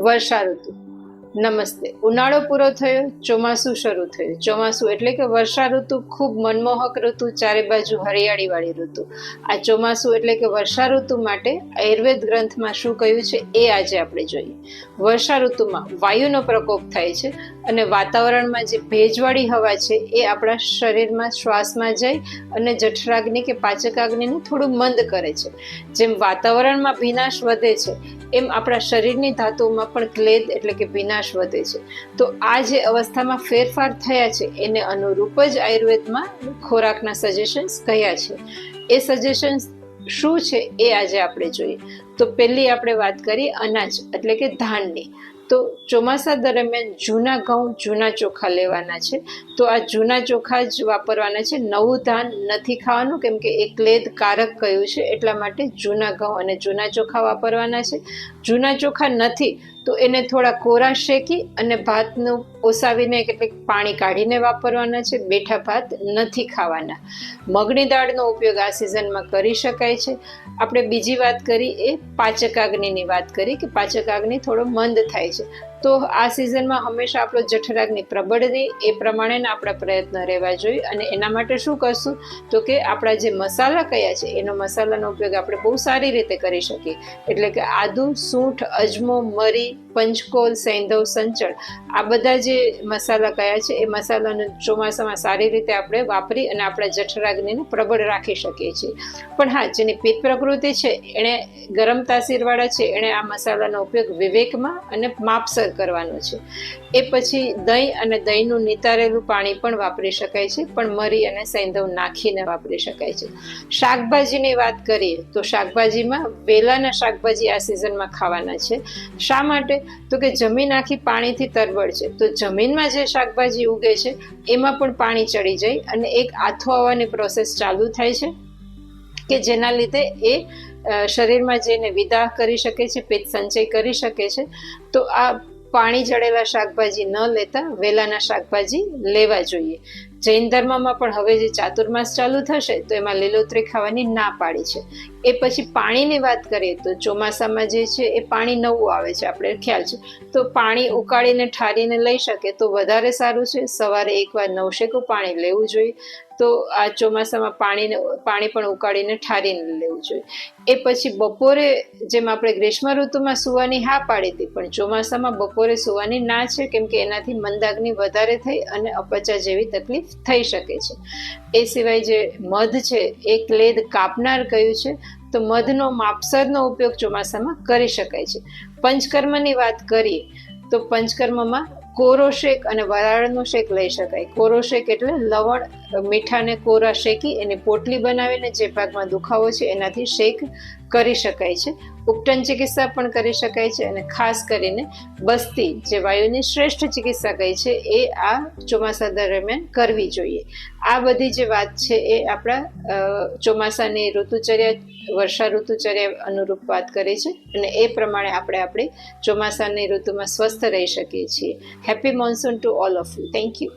વર્ષા ઋતુ. નમસ્તે. ઉનાળો પૂરો થયો, ચોમાસું શરૂ થયું. ચોમાસું એટલે કે વર્ષા ઋતુ ખૂબ મનમોહક ઋતુ, ચારે બાજુ હરિયાળી વાળી ઋતુ. આ ચોમાસું એટલે કે વર્ષા ઋતુ માટે આયુર્વેદ ગ્રંથમાં શું કહ્યું છે એ આજે આપણે જોઈએ. વર્ષા ઋતુમાં વાયુનો પ્રકોપ થાય છે અને વાતાવરણમાં જે ભેજવાળી હવા છે એ આપણા શરીરમાં શ્વાસમાં જઈ અને જઠરાગ્નિ કે પાચકાગ્નિને થોડું મંદ કરે છે. જેમ વાતાવરણમાં ભીનાશ વધે છે એમ આપણા શરીરની ધાતુઓમાં પણ ક્લેદ એટલે કે ભીનાશ વધે છે. તો આ જે અવસ્થામાં ફેરફાર થયા છે એને અનુરૂપ જ આયુર્વેદમાં ખોરાકના સજેશન્સ કયા છે. એ સજેશન્સ શું છે એ આજે આપણે જોઈએ. તો પહેલી આપણે વાત કરીએ અનાજ એટલે કે ધાનની. તો ચોમાસા દરમિયાન જૂના ઘઉં, જૂના ચોખા લેવાના છે. તો આ જૂના ચોખા જ વાપરવાના છે. નવું ધાન નથી ખાવાનું, કેમ કે એ ક્લેદ કારક કયું છે, એટલા માટે જૂના ઘઉં અને જૂના ચોખા વાપરવાના છે. જૂના ચોખા નથી તો એને થોડા કોરા શેકી અને ભાતનું ઓસાવીને કેટલીક પાણી કાઢીને વાપરવાના છે. બેઠા ભાત નથી ખાવાના. મગની દાળનો ઉપયોગ આ સિઝનમાં કરી શકાય છે. આપણે બીજી વાત કરી એ પાચકાગ્નિની વાત કરી કે પાચકાગ્નિ થોડો મંદ થાય છે. તો આ સિઝનમાં હંમેશા આપણો જઠરાગ્નિ પ્રબળ રહે એ પ્રમાણેના આપણા પ્રયત્ન રહેવા જોઈએ. અને એના માટે શું કરશું તો કે આપણા જે મસાલા કયા છે એનો મસાલાનો ઉપયોગ આપણે બહુ સારી રીતે કરી શકીએ. એટલે કે આદુ, સૂંઠ, અજમો, મરી, પંચકોલ, સૈંધવ, સંચળ, આ બધા જે મસાલા કયા છે એ મસાલાને ચોમાસામાં સારી રીતે આપણે વાપરી અને આપણા જઠરાગ્નિને પ્રબળ રાખી શકીએ છીએ. પણ હા, જેની પિત્ત પ્રકૃતિ છે, એણે ગરમ તાસીરવાળા છે, એણે આ મસાલાનો ઉપયોગ વિવેકમાં અને માપસર કરવાનો છે. એ પછી દહીં અને દહીંનું નિતારેલું પાણી પણ વાપરી શકાય છે, પણ મરી અને સૈંધવ નાખીને વાપરી શકાય છે. શાકભાજીની વાત કરીએ તો શાકભાજીમાં વેલાના શાકભાજી આ સિઝનમાં ખાવાના છે. શા માટે? તો કે જમીન આખી પાણીથી તરબળ છે. તો જમીનમાં જે શાકભાજી ઉગે છે એમાં પણ પાણી ચડી જાય અને એક આથો આવવાની પ્રોસેસ ચાલુ થાય છે કે જેના લીધે એ શરીરમાં જઈને વિદાહ કરી શકે છે, પિત્ત સંચય કરી શકે છે. તો આ પાણી ચડેલા શાકભાજી ન લેતા વેલાના શાકભાજી લેવા જોઈએ. જૈન ધર્મમાં પણ હવે જે ચાતુર્માસ ચાલુ થશે તો એમાં લીલોતરી ખાવાની ના પાડી છે. એ પછી પાણીની વાત કરીએ તો ચોમાસામાં જે છે એ પાણી નવું આવે છે, આપણે ખ્યાલ છે. તો પાણી ઉકાળીને ઠારીને લઈ શકે તો વધારે સારું છે. સવારે એકવાર નવશેકું પાણી લેવું જોઈએ. તો આ ચોમાસામાં પાણી પણ ઉકાળીને ઠારીને લેવું જોઈએ. એ પછી બપોરે, જેમ આપણે ગ્રીષ્મ ઋતુમાં સૂવાની હા પાડી હતી, પણ ચોમાસામાં બપોરે સૂવાની ના છે, કેમ કે એનાથી મંદાગ્નિ વધારે થઈ અને અપચા જેવી તકલીફ થઈ શકે છે. એ સિવાય જે મધ છે એ ક્લેદ કાપનાર કયું છે, તો મધનો માપસરનો ઉપયોગ ચોમાસામાં કરી શકાય છે. પંચકર્મની વાત કરીએ તો પંચકર્મમાં કોરો શેક અને વરાળનો શેક લઈ શકાય. કોરો શેક એટલે લવણ, મીઠાને કોરા શેકી એની પોટલી બનાવીને જે ભાગમાં દુખાવો છે એનાથી શેક કરી શકાય છે. ઉપટન ચિકિત્સા પણ કરી શકાય છે. અને ખાસ કરીને બસ્તી, જે વાયુની શ્રેષ્ઠ ચિકિત્સા કહી છે, એ આ ચોમાસા દરમિયાન કરવી જોઈએ. આ બધી જે વાત છે એ આપણા ચોમાસાની ઋતુચર્યા, વર્ષા ઋતુચર્યા અનુરૂપ વાત કરી છે અને એ પ્રમાણે આપણે આપણી ચોમાસાની ઋતુમાં સ્વસ્થ રહી શકીએ છીએ. Happy monsoon to all of you. Thank you.